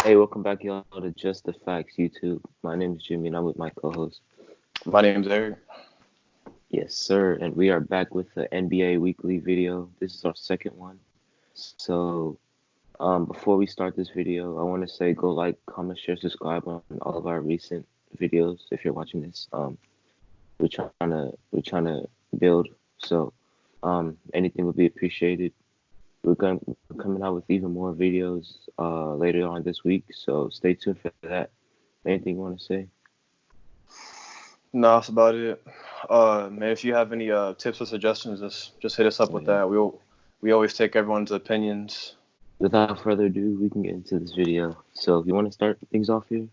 Hey, welcome back, y'all, to Just the Facts YouTube. My name is Jimmy, and I'm with my co-host. My name's Eric. Yes, sir, and we are back with the NBA weekly video. This is our second one. So, before we start this video, I want to say go like, comment, share, subscribe on all of our recent videos. If you're watching this, we're trying to build. So, anything would be appreciated. We're coming out with even more videos later on this week. So stay tuned for that. Anything you want to say? No, that's about it. Man, if you have any tips or suggestions, just hit us up Oh, with yeah. that. We always take everyone's opinions. Without further ado, we can get into this video. So, you want to start things off here?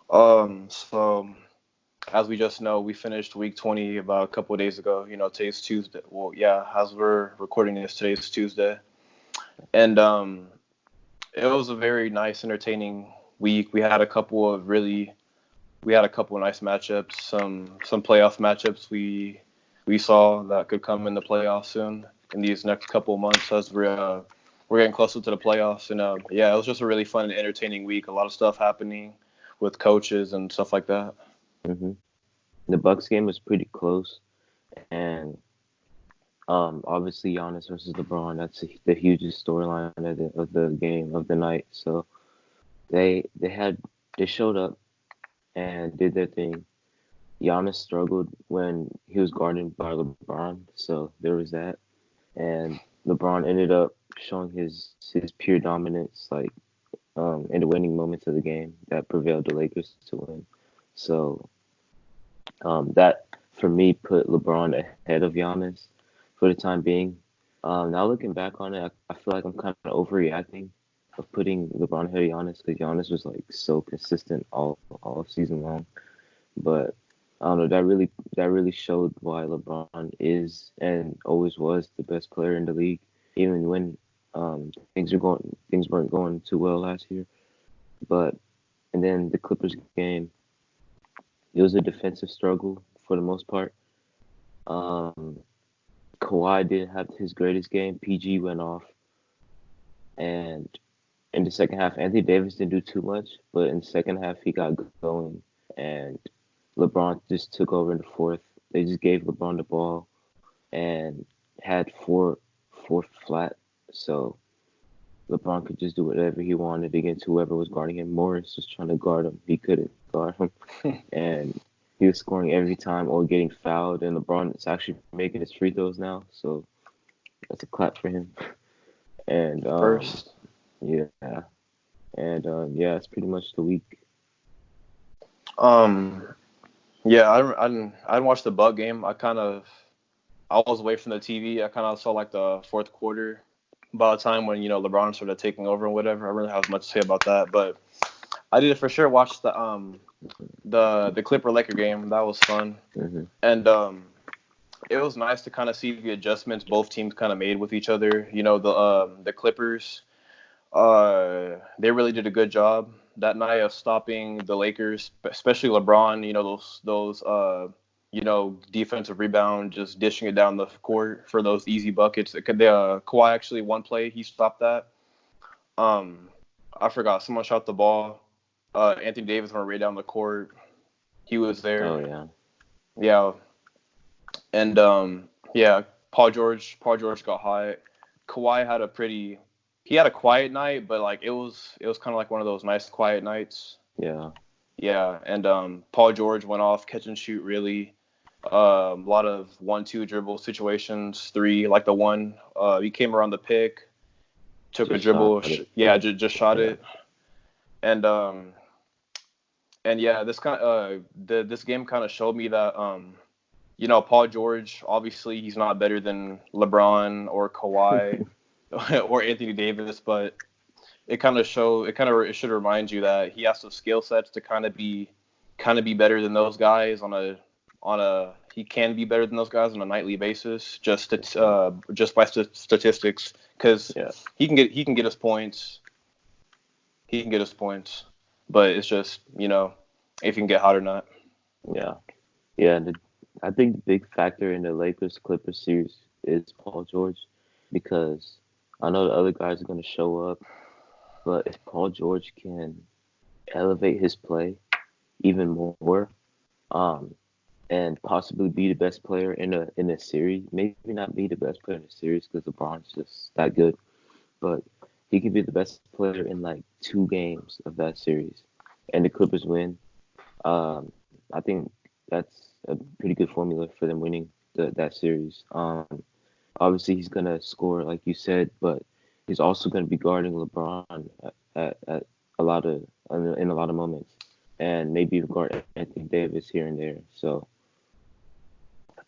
So as we just know, we finished week 20 about a couple of days ago. Today's Tuesday. Well, yeah, as we're recording this, today's Tuesday, and it was a very nice, entertaining week. We had a couple of nice matchups, some playoff matchups we saw that could come in the playoffs soon in these next couple of months as we're getting closer to the playoffs. And yeah, it was just a really fun and entertaining week. A lot of stuff happening with coaches and stuff like that. hmm The Bucks game was pretty close, and obviously Giannis versus LeBron. That's the hugest storyline of the game of the night. So they showed up and did their thing. Giannis struggled when he was guarded by LeBron, so there was that. And LeBron ended up showing his pure dominance, like in the winning moments of the game that prevailed the Lakers to win. So that for me put LeBron ahead of Giannis for the time being. Now looking back on it, I feel like I'm kind of overreacting of putting LeBron ahead of Giannis because Giannis was like so consistent all season long. But I don't know, that really showed why LeBron is and always was the best player in the league, even when things weren't going too well last year. But and then the Clippers game, it was a defensive struggle for the most part. Um, Kawhi didn't have his greatest game. PG went off, and in the second half, Anthony Davis didn't do too much, but in the second half he got going, and LeBron just took over in the fourth. They just gave LeBron the ball and had four flat, so LeBron could just do whatever he wanted against whoever was guarding him. Morris was trying to guard him, he couldn't guard him, and he was scoring every time or getting fouled. And LeBron is actually making his free throws now, so that's a clap for him. And First, yeah, and yeah, it's pretty much the week. um, yeah, I didn't watch the Buck game. I was away from the TV. I kind of saw like the fourth quarter. By the time when LeBron started taking over and whatever, I really have much to say about that. But I did for sure watch the Clipper Laker game. That was fun, hmm and it was nice to kind of see the adjustments both teams kind of made with each other. The Clippers, they really did a good job that night of stopping the Lakers, especially LeBron. Those defensive rebound, just dishing it down the court for those easy buckets. Kawhi actually one play he stopped that. Um, I forgot someone shot the ball. Anthony Davis went right down the court. He was Oh there. yeah, Yeah, and yeah, Paul George got hot. Kawhi had he had a quiet night, but like it was kind of like one of those nice quiet nights. yeah, Yeah, and Paul George went off catch and shoot really. A lot of 1-2 dribble situations, three like the one. He came around the pick, took a just shot dribble. it. Yeah, just shot Yeah, it, and yeah, this game kind of showed me that Paul George, obviously he's not better than LeBron or Kawhi or Anthony Davis, but it should remind you that he has the skill sets to kind of be better than those guys on a he can be better than those guys on a nightly basis just by statistics because yeah, he can get his points, but it's just if he can get hot or not. yeah, yeah. I think the big factor in the Lakers Clippers series is Paul George because I know the other guys are gonna show up, But if Paul George can elevate his play even more, um, and possibly be the best player in a series, maybe not be the best player in a series because LeBron's just that good, but he could be the best player in like 2 games of that series, and the Clippers win. I think that's a pretty good formula for them winning that series. Obviously he's gonna score like you said, but he's also gonna be guarding LeBron at a lot of in a lot of moments, and maybe even guard Anthony Davis here and there. So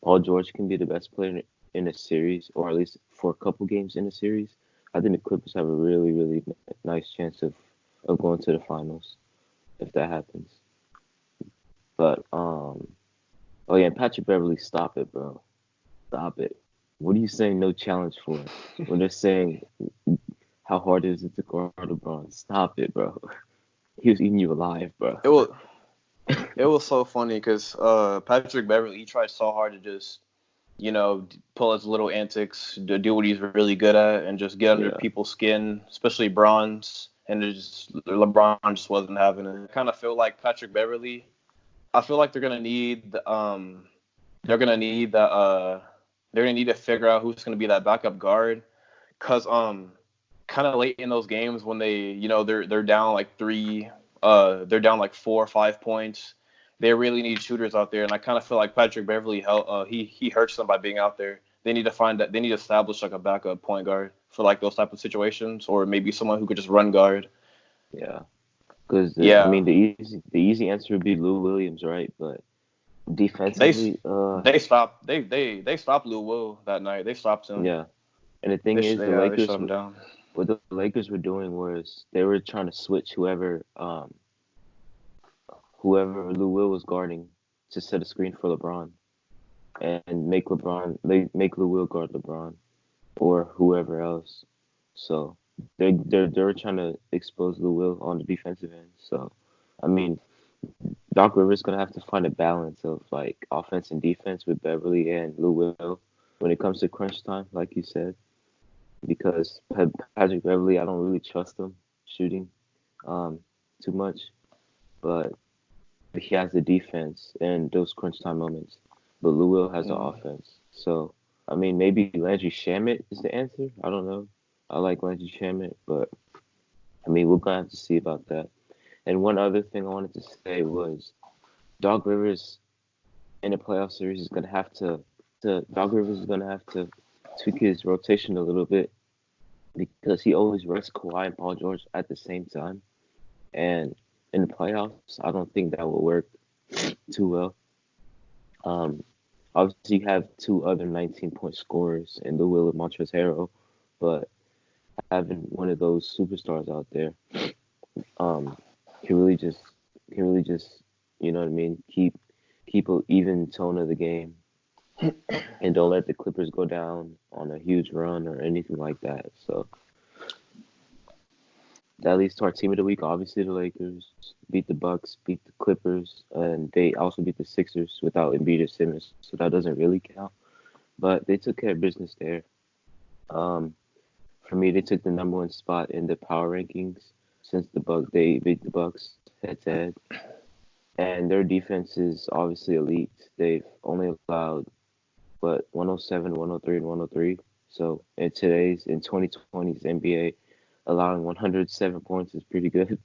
Paul George can be the best player in a series, or at least for a couple games in a series. I think the Clippers have a really, really nice chance of going to the finals if that happens. But oh yeah, Patrick Beverly, stop it, bro, stop it. What are you saying? No challenge for when they're saying how hard is it to guard LeBron? Stop it, bro. He was eating you alive, bro. It was it was so funny because Patrick Beverly, he tried so hard to just pull his little antics, to do what he's really good at, and just get under Yeah, people's skin, especially Bron's. And LeBron just wasn't having it. I kind of feel like Patrick Beverly. I feel like they're gonna need that they're gonna need to figure out who's gonna be that backup guard, cause kind of late in those games when they're down like they're down like 4 or 5 points. They really need shooters out there, and I kind of feel like Patrick Beverly he hurts them by being out there. They need to establish like a backup point guard for like those type of situations, or maybe someone who could just run guard. yeah. Because I Yeah, mean, the easy answer would be Lou Williams, right? But they defensively, they stopped Lou Will that night. They stopped him. yeah. And the thing is, They shut him down. what the Lakers were doing was they were trying to switch whoever Lou Will was guarding to set a screen for LeBron and make Lou Will guard LeBron or whoever else. So they're trying to expose Lou Will on the defensive end. So I mean, Doc Rivers gonna have to find a balance of like offense and defense with Beverly and Lou Will when it comes to crunch time, like you said, because Patrick Beverly, I don't really trust him shooting um, too much, but he has the defense and those crunch time moments. But Lou Will has the Mm. offense. So I mean, maybe Landry Shamet is the answer. I don't know. I like Landry Shamet, but I mean, we're gonna have to see about that. And one other thing I wanted to say was Doc Rivers in a playoff series is gonna have to Doc Rivers is gonna have to tweak his rotation a little bit because he always rests Kawhi and Paul George at the same time. And in the playoffs, I don't think that will work too well. Um, Obviously, you have two other 19-point scorers in the Will of Montrezl Harrell, but having one of those superstars out there um, can really just you know what I mean keep a even tone of the game and don't let the Clippers go down on a huge run or anything like that. So that leads to our team of the week. Obviously, the Lakers beat the Bucks, beat the Clippers, and they also beat the Sixers without Embiid or Simmons. So that doesn't really count. But they took care of business there. Um, for me, they took the number one spot in the power rankings since they beat the Bucks head to head, and their defense is obviously elite. They've only allowed 107, 103, and 103. So in 2020's NBA, allowing 107 points is pretty good.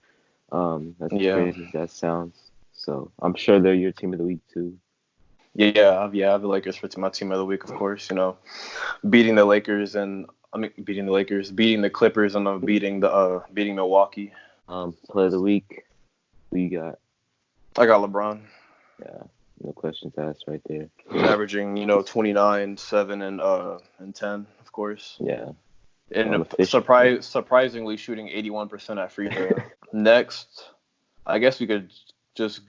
As Yeah. crazy as that sounds. So I'm sure they're your team of the week too. Yeah. I have the Lakers for my team of the week, of course. Beating the Lakers and beating the Lakers, beating the Clippers, and beating Milwaukee. Play of the week, who you got? I got LeBron. Yeah, no questions asked right there. He's averaging 29, 7, and 10, of course. Yeah, And efficient. surprisingly shooting 81% at free throw. Next, I guess we could just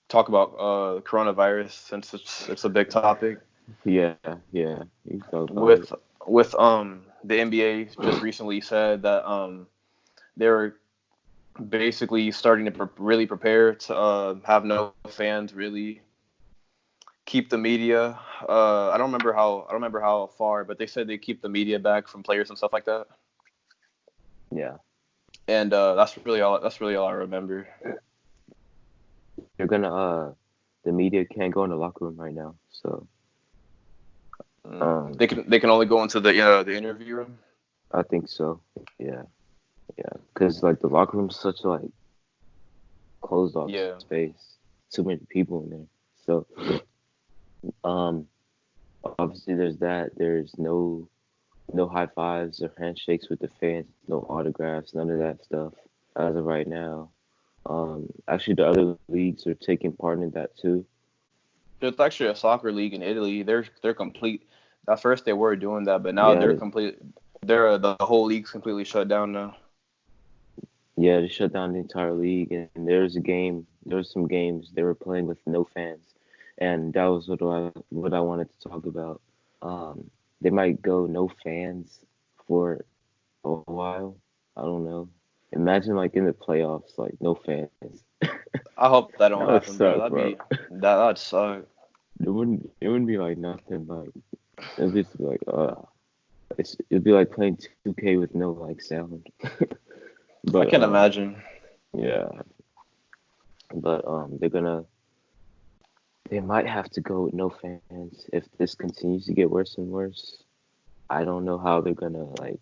talk about coronavirus since it's a big topic. Yeah, yeah. You can talk about it. With the NBA just recently said that they're basically starting to really prepare to have no fans, really keep the media. I don't remember how far, but they said they keep the media back from players and stuff like that. Yeah. and that's really all. That's really all I remember. They're gonna the media can't go in the locker room right now, so um They can only go into the interview room. I think so. Yeah, yeah, because like the locker room's such a like closed off Yeah. space, too many people in there. So um obviously there's that. There's no high fives or handshakes with the fans, no autographs, none of that stuff as of right now. Actually, the other leagues are taking part in that too. There's actually a soccer league in Italy. They're complete. At first they were doing that, but now Yeah, they're complete. They're the whole league's completely shut down now. yeah, they shut down the entire league, and there was some games they were playing with no fans, and that was what I wanted to talk about. Um, they might go no fans for a while. I don't know. Imagine like in the playoffs, like no fans. I hope that That don't would happen, bro. suck, bro. That'd suck. It wouldn't be like nothing. Like it'd just be like it'd be like playing 2K with no like sound. I But can imagine. yeah, but they might have to go with no fans if this continues to get worse and worse. I don't know how they're gonna like.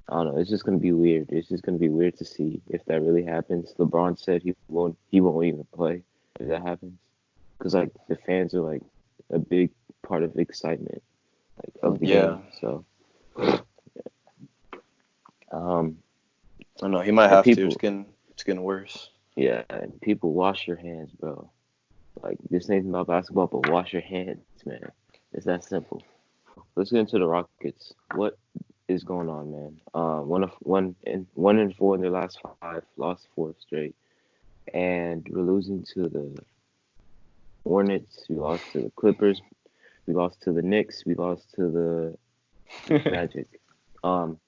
I don't know. It's just gonna be weird. It's just gonna be weird to see if that really happens. LeBron said he won't even play if that happens because like the fans are like a big part of the excitement like of the Yeah. game. So um I know he might and have to. people It's getting worse. yeah, and people wash your hands, bro. Like this ain't about basketball, but wash your hands, man. It's that simple. Let's get into the Rockets. What is going on, man? One and four in their last five, lost four straight, and we're losing to the Hornets. We lost to the Clippers. We lost to the Knicks. We lost to the Magic. Um,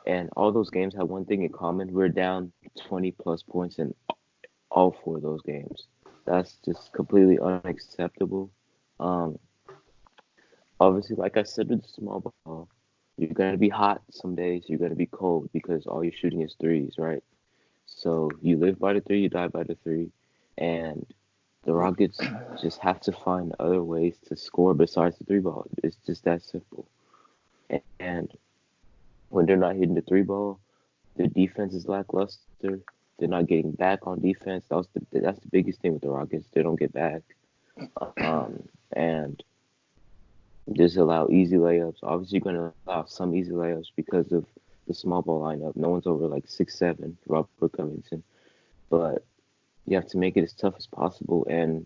and all those games have one thing in common. We're down 20 plus points in all four of those games. That's just completely unacceptable. Um, Obviously, like I said with the small ball, you're gonna be hot some days. You're gonna be cold because all you're shooting is threes, right? So you live by the three, you die by the three, and the Rockets just have to find other ways to score besides the three ball. It's just that simple. And when they're not hitting the three ball, their defense is lackluster. They're not getting back on defense. That's the biggest thing with the Rockets. They don't get back. And just allow easy layups. Obviously, you're going to allow some easy layups because of the small ball lineup. No one's over like 6'7", Robert Covington. But you have to make it as tough as possible, and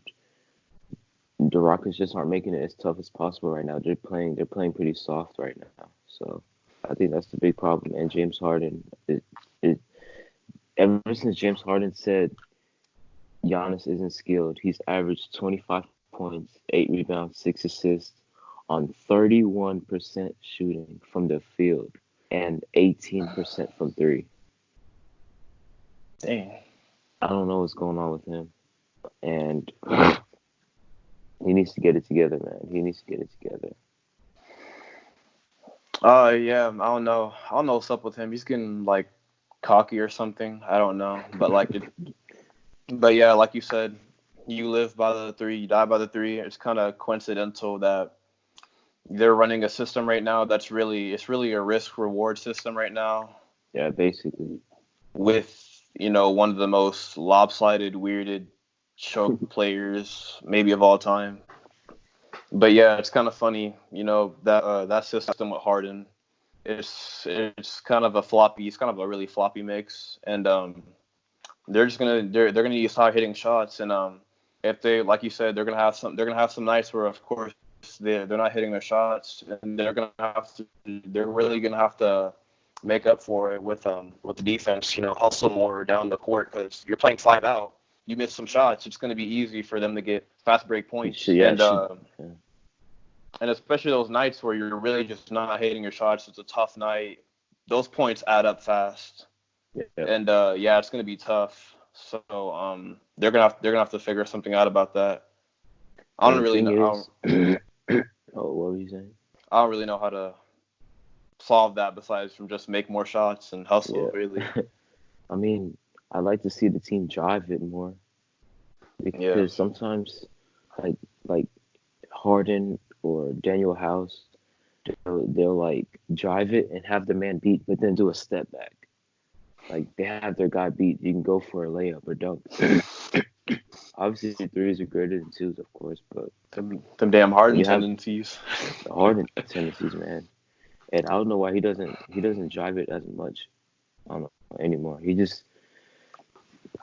the Rockets just aren't making it as tough as possible right now. They're playing pretty soft right now. So I think that's the big problem. And James Harden, it ever since James Harden said Giannis isn't skilled, he's averaged 25 points, 8 rebounds, 6 assists on 31% shooting from the field and 18% from three. Dang. I don't know what's going on with him, and he needs to get it together, man. He needs to get it together. Yeah. I don't know. I don't know what's up with him. He's getting like cocky or something. I don't know. But But yeah, like you said, you live by the three, you die by the three. It's kind of coincidental that they're running a system right now it's really a risk reward system right now Yeah, basically. with one of the most lopsided, weirded choke players maybe of all time. But yeah, it's kind of funny, that system with Harden. It's kind of a floppy. It's kind of a really floppy mix, and they're gonna need to start hitting shots. And if they, like you said, they're gonna have some nights where of course they're not hitting their shots, and they're really gonna have to make up for it with the defense. Hustle more down the court because you're playing five out. You miss some shots, it's gonna be easy for them to get fast break points, Yeah, yeah, and especially those nights where you're really just not hitting your shots. It's a tough night. Those points add up fast. yeah. And yeah, it's gonna be tough. So they're gonna have to figure something out about that. I And don't the really thing know. is, oh, what were you saying? I don't really know how to solve that besides from just make more shots and hustle, Yeah. really. I mean, I like to see the team drive it more Yeah. because sometimes, like like Harden or Daniel House, they'll like drive it and have the man beat, but then do a step back. Like they have their guy beat, you can go for a layup or dunk. Obviously, threes are greater than twos, of course, but Them damn when Harden you have tendencies. the Harden tendencies, man, and I don't know why he doesn't drive it as much. I don't know anymore.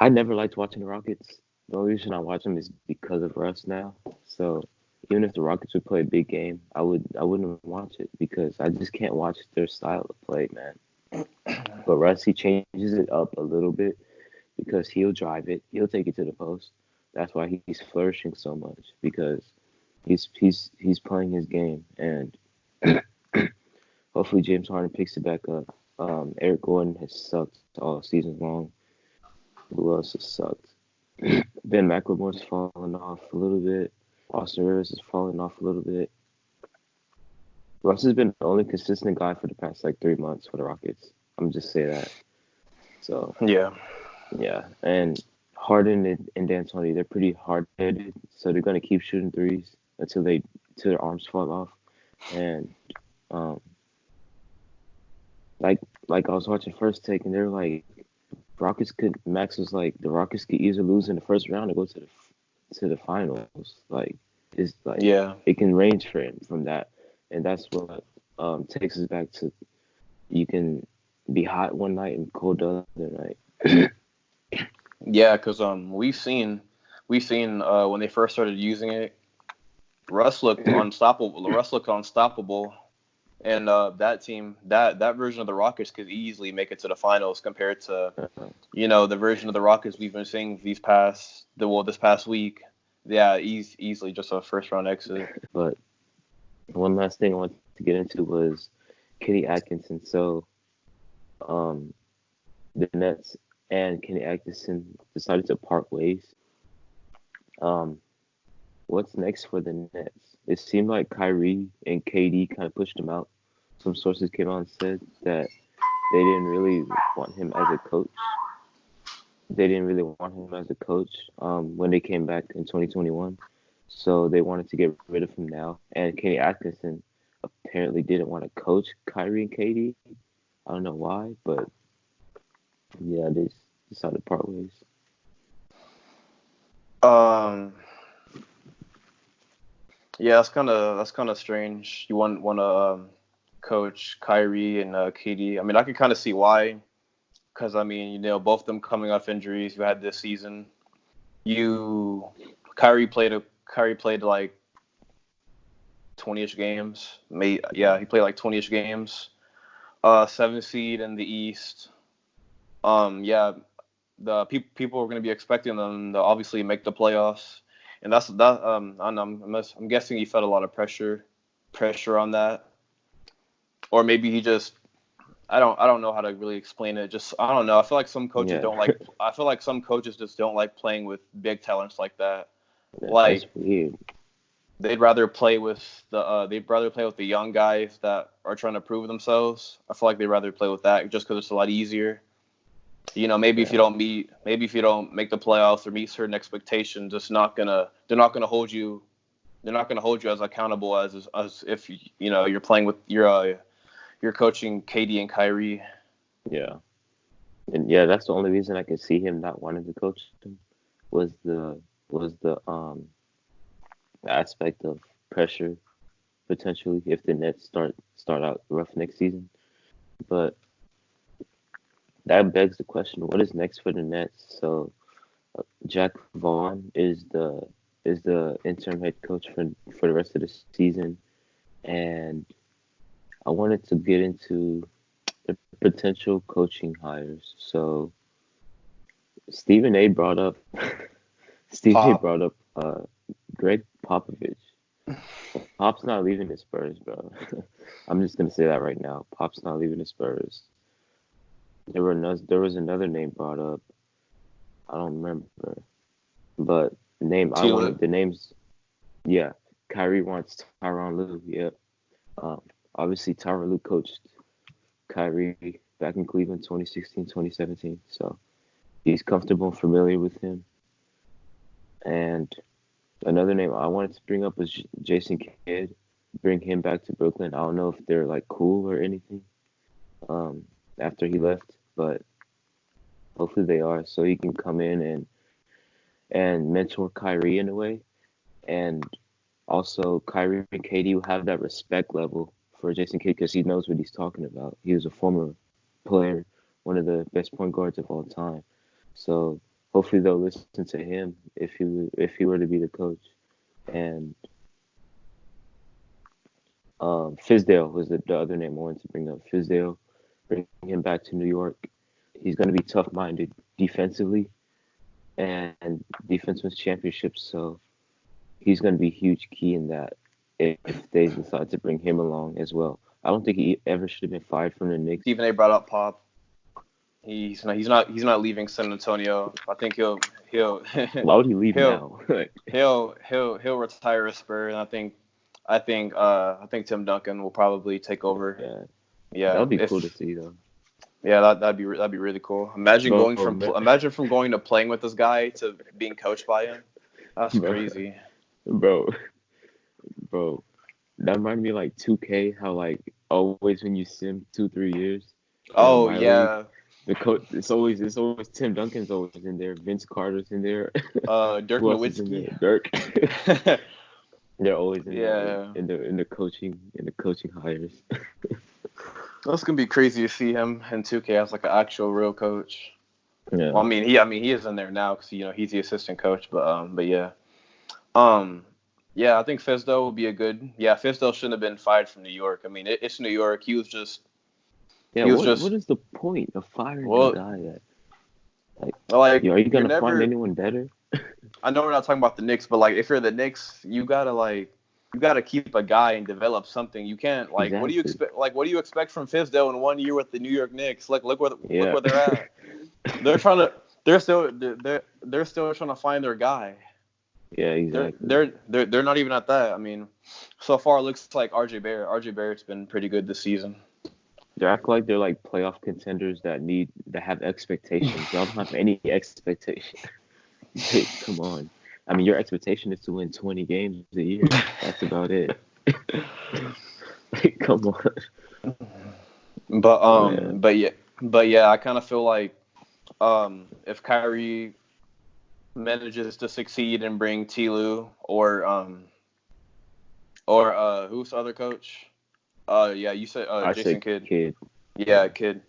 I never liked watching the Rockets. The only reason I watch them is because of Russ now. So even if the Rockets would play a big game, I wouldn't watch it because I just can't watch their style of play, man. But Russ, he changes it up a little bit because he'll drive it, he'll take it to the post. That's why he's flourishing so much because he's playing his game, and hopefully James Harden picks it back up. Eric Gordon has sucked all season long. Who else has sucked? Ben McLemore's fallen off a little bit. Austin Rivers is falling off a little bit. Russ has been the only consistent guy for the past like 3 months for the Rockets. I'm just say that. So Yeah. yeah, and Harden and D'Antoni, they're pretty hard headed, so they're gonna keep shooting threes until their arms fall off. And um, like like I was watching First Take, and they're like Rockets could Max was like the Rockets could either lose in the first round or go to the finals. Like it's like Yeah. it can range for him from that, and that's what takes us back to you can be hot one night and cold the other night. Yeah, because we've seen when they first started using it, Russ looked unstoppable. Russ looked unstoppable, and that team, that version of the Rockets could easily make it to the finals compared to the version of the Rockets we've been seeing this past week. Yeah, easily just a first round exit. But one last thing I wanted to get into was Kenny Atkinson. So um, the Nets and Kenny Atkinson decided to part ways. Um, what's next for the Nets? It seemed like Kyrie and KD kind of pushed him out. Some sources came out and said that they didn't really want him as a coach. They didn't really want him as a coach when they came back in 2021. So they wanted to get rid of him now. And Kenny Atkinson apparently didn't want to coach Kyrie and KD. I don't know why, but yeah, they decided to part ways. Um, yeah, that's kind of strange. You want to coach Kyrie and KD. I mean, I can kind of see why, because I mean, both of them coming off injuries you had this season. You Kyrie played like 20ish games. Yeah, he played like 20ish games. 7th seed in the East. Yeah, the people are going to be expecting them to obviously make the playoffs, and that's that. I'm guessing he felt a lot of pressure on that, or maybe he just. I don't know how to really explain it. Just I don't know. I feel like some coaches Yeah, don't like. I feel like some coaches just don't like playing with big talents like that. that's Like weird. they'd rather play with the young guys that are trying to prove themselves. I feel like they'd rather play with that just because it's a lot easier. Maybe if Yeah, you don't make the playoffs or meet certain expectations, they're not gonna hold you. They're not gonna hold you as accountable as if you're playing with you're coaching KD and Kyrie. yeah, and yeah, that's the only reason I could see him not wanting to coach them was the aspect of pressure potentially if the Nets start out rough next season. But that begs the question: what is next for the Nets? So Jack Vaughn is the interim head coach for the rest of the season, and I wanted to get into the potential coaching hires. So Stephen A. brought up Stephen A. Pop. brought up Greg Popovich. Pop's not leaving the Spurs, bro. I'm just gonna say that right now. Pop's not leaving the Spurs. There was another name brought up. I don't remember, but the names. Yeah, Kyrie wants Tyronn Lue. Yep. Um, obviously Tyronn Lue coached Kyrie back in Cleveland 2016, 2017. So he's comfortable and familiar with him. And another name I wanted to bring up was Jason Kidd. Bring him back to Brooklyn. I don't know if they're like cool or anything after he left, but hopefully they are. So he can come in and mentor Kyrie in a way. And also, Kyrie and KD will have that respect level for Jason Kidd because he knows what he's talking about. He was a former player, one of the best point guards of all time. So hopefully they'll listen to him if he were to be the coach. And Fizdale was the other name I wanted to bring up. Fizdale, bring him back to New York. He's going to be tough-minded defensively, and defense wins championships. So he's going to be a huge key in that if they decide to bring him along as well. I don't think he ever should have been fired from the Knicks. Stephen A. brought up Pop. He's not leaving San Antonio. I think he'll Why would he leave now? he'll retire a Spur, and I think Tim Duncan will probably take over. Yeah, that would be cool to see though. Yeah, that'd be really cool. Imagine going to playing with this guy to being coached by him. That's crazy. Bro, that reminded me of like 2K, how like always when you sim 2-3 years. Oh yeah. League, the coach, it's always Tim Duncan's always in there, Vince Carter's in there, Dirk Nowitzki. Dirk. They're always in yeah in the coaching hires. That's gonna be crazy to see him in 2K as like an actual real coach. Yeah. Well, I mean he is in there now because he's the assistant coach, but yeah. Yeah, I think Fizdale will be a good. Yeah, Fizdale shouldn't have been fired from New York. I mean, it's New York. He was just. Yeah, what is the point of firing a guy that are you gonna find anyone better? I know we're not talking about the Knicks, but like if you're the Knicks, you gotta keep a guy and develop something. You can't like exactly. What do you expect from Fizdale in 1 year with the New York Knicks? Like look where they're at. They're still trying to find their guy. Yeah, exactly. They're not even at that. I mean, so far it looks like RJ Barrett's been pretty good this season. They act like they're like playoff contenders that have expectations. Y'all don't have any expectation. Hey, come on. I mean, your expectation is to win 20 games a year. That's about it. Like, come on. But yeah, I kind of feel like if Kyrie manages to succeed and bring T. Lue or who's the other coach? Yeah, you said Jason Kidd. Yeah, Kidd.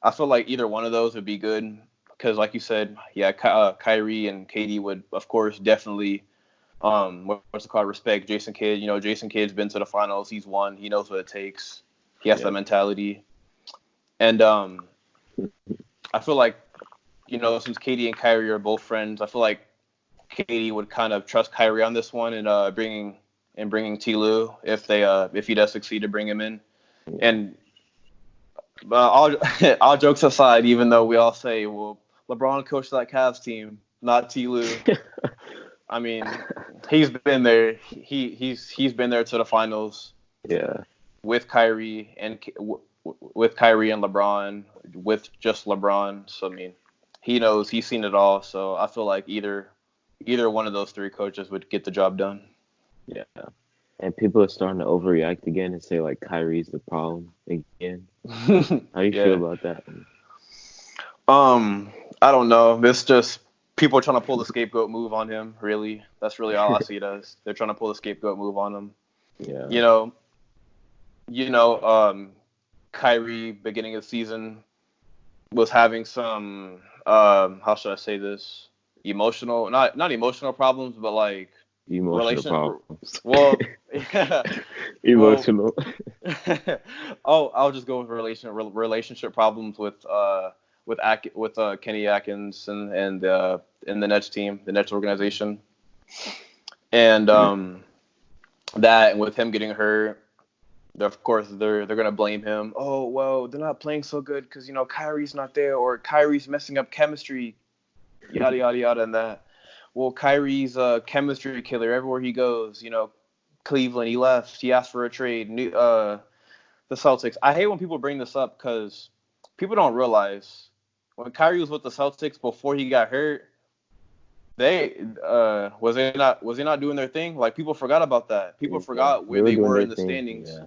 I feel like either one of those would be good because, like you said, yeah, Kyrie and KD would, of course, definitely what's it called? Respect Jason Kidd. Jason Kidd's been to the finals. He's won. He knows what it takes. He has that mentality. And I feel like, since KD and Kyrie are both friends, I feel like KD would kind of trust Kyrie on this one and bringing T. Lue if he does succeed to bring him in. And all jokes aside, even though we all say, well, LeBron coached that Cavs team, not T. Lue. I mean, he's been there. He's been there to the finals. Yeah. With Kyrie and LeBron, with just LeBron. So I mean, he knows. He's seen it all. So I feel like either one of those three coaches would get the job done. Yeah. And people are starting to overreact again and say like Kyrie's the problem again. How do you feel about that? I don't know. It's just people trying to pull the scapegoat move on him. Really, that's really all I see it as. They're trying to pull the scapegoat move on him. Yeah. Kyrie beginning of the season was having some how should I say this? Not emotional problems, but like emotional problems. Well, emotional. I'll just go with relationship problems with Kenny Atkins and the Nets team, the Nets organization, and that, and with him getting hurt, of course they're gonna blame him. Oh well, they're not playing so good because Kyrie's not there, or Kyrie's messing up chemistry, yada yada yada, and that. Well, Kyrie's a chemistry killer everywhere he goes. Cleveland, he left. He asked for a trade. The Celtics. I hate when people bring this up because people don't realize when Kyrie was with the Celtics before he got hurt, they was they not doing their thing? Like people forgot about that. People Yeah, forgot they where were they doing were their in the thing. standings. Yeah.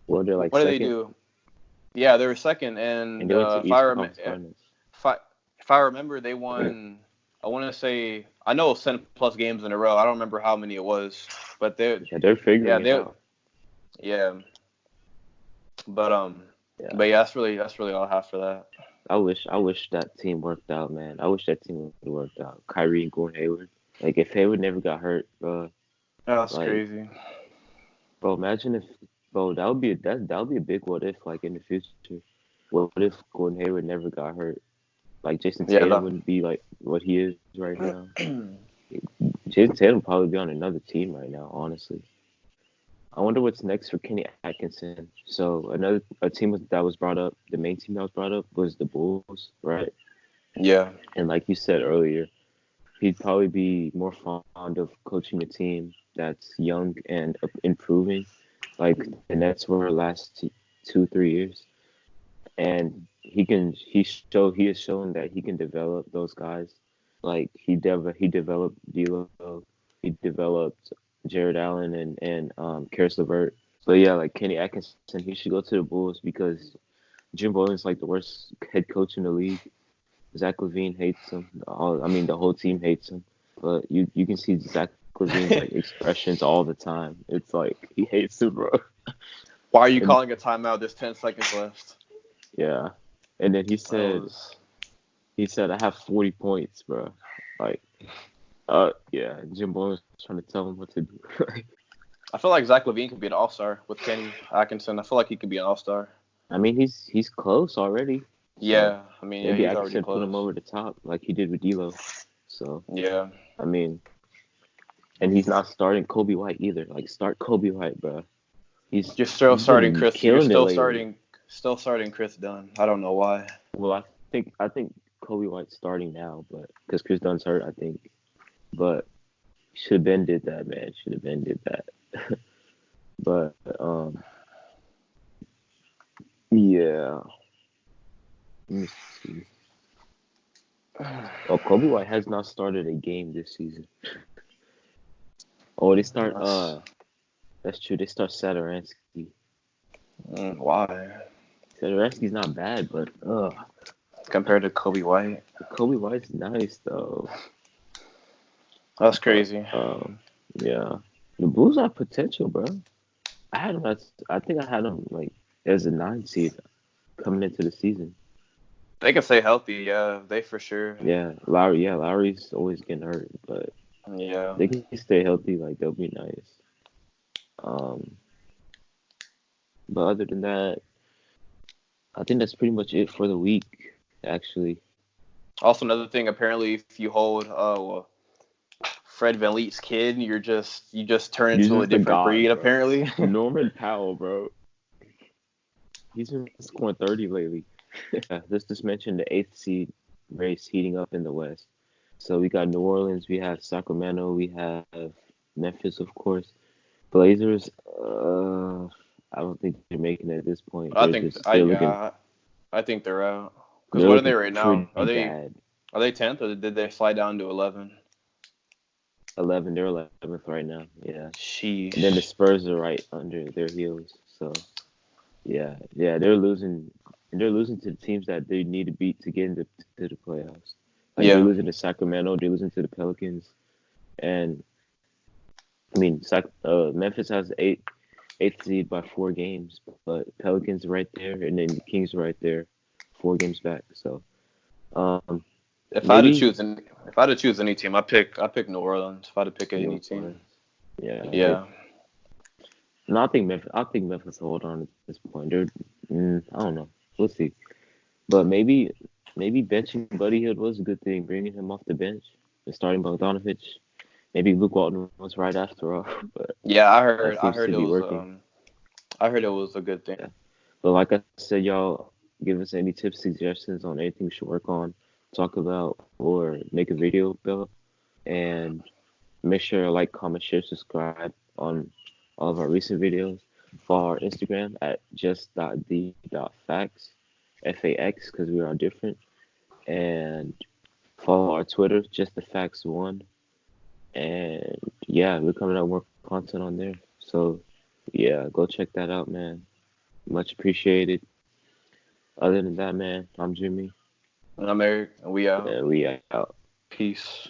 Well, they're like What did they second, do? Yeah, they were second, and and they went to Eastern Conference Finals. if I remember, they won. I want to say I know it was 10+ games in a row. I don't remember how many it was, but Yeah, they're yeah figuring it they out. yeah but Yeah. but yeah that's really all I have for that. I wish that team worked out, man. I wish that team would have worked out. Kyrie and Gordon Hayward. Like if Hayward never got hurt, bro. Oh, that's Like, crazy. bro, imagine if, bro, that would be a big what if, like in the future. What if Gordon Hayward never got hurt? Like Jason Yeah, Tatum that, wouldn't be like what he is right now. Jason Tatum would probably be on another team right now, honestly. I wonder what's next for Kenny Atkinson. So another a team that was brought up, the main team that was brought up was the Bulls, right? yeah. And like you said earlier, he'd probably be more fond of coaching a team that's young and improving, like the Nets were last 2 3 years. And he has shown that he can develop those guys. Like he developed D'Lo, he developed Jared Allen and Karis LeVert. But yeah, like Kenny Atkinson, he should go to the Bulls because Jim Boylen's like the worst head coach in the league. Zach LaVine hates him. I mean, the whole team hates him. But you can see Zach LaVine's like expressions all the time. It's like he hates him, bro. Why are you And calling a timeout? There's 10 seconds left. yeah, and then That was. he said I have 40 points, bro. Like yeah, Jim Boylen's trying to tell him what to do. I feel like Zach LaVine could be an all-star with Kenny Atkinson. I feel like he could be an all-star. I mean, he's close already. So Yeah, I mean, yeah, maybe he's already Atkinson put him close. over the top like he did with D'Lo. So Yeah, I mean, and he's not starting Kobe White either. Like start Kobe White, bro. you're still He's starting been Chris. You're killing it lately. still starting Chris Dunn. I don't know why. Well, I think Kobe White's starting now, but because Chris Dunn's hurt, I think. But should have been did that, man. Should have been did that. But yeah. Let me see. Oh, Kobe White has not started a game this season. Oh, they start. That's, That's true. They start Satoransky. why? Satoransky's not bad, but Compared to Kobe White, Kobe White's nice though. that's But crazy. yeah, the Bulls have potential, bro. I think I had them like as a 9 seed coming into the season. They can stay healthy. Yeah, they for sure. Yeah, Lowry. Yeah, Lowry's always getting hurt, but Yeah. they can stay healthy. Like they'll be nice. Um, but other than that, I think that's pretty much it for the week. Actually, Also, another thing. Apparently, if you hold Fred VanVleet's kid, you just turn you're into a just a different god, breed. bro. Apparently. Norman Powell, bro. He's been scoring 30 lately. Let's just mention the 8th seed race heating up in the West. So we got New Orleans, we have Sacramento, we have Memphis, of course. Blazers, I don't think they're making it at this point. I think I think they're out. Because they're what are they looking right now? pretty bad. Are they 10th or did they slide down to 11? 11, they're 11th right now. Yeah, and then the Sheesh. Spurs are right under their heels. So yeah, they're losing, and they're losing to the teams that they need to beat to get into to the playoffs. Like they're Yeah. losing to Sacramento, they're losing to the Pelicans, and I mean, Memphis has eighth seed by 4 games, but Pelicans are right there, and then the Kings are right there, 4 games back. So, um, maybe If I had to choose any team, I pick New Orleans. If I had to pick any New team. Orleans. Yeah, Yeah. no, I think Memphis will hold on at this point. I don't know. We'll see. But maybe benching Buddy Hield was a good thing, bringing him off the bench and starting Bogdanovich. Maybe Luke Walton was right after all, but Yeah, that I seems heard to it be was working. I heard it was a good thing. Yeah. But like I said, y'all give us any tips, suggestions on anything we should work on, talk about, or make a video about. And make sure to like, comment, share, subscribe on all of our recent videos. Follow our Instagram at just.the.facts, FAX, because we are different. And follow our Twitter, just the facts one. And yeah, we're coming out with more content on there. So yeah, go check that out, man. Much appreciated. Other than that, man, I'm Jimmy, And I'm Eric, and we out. and we out. Peace.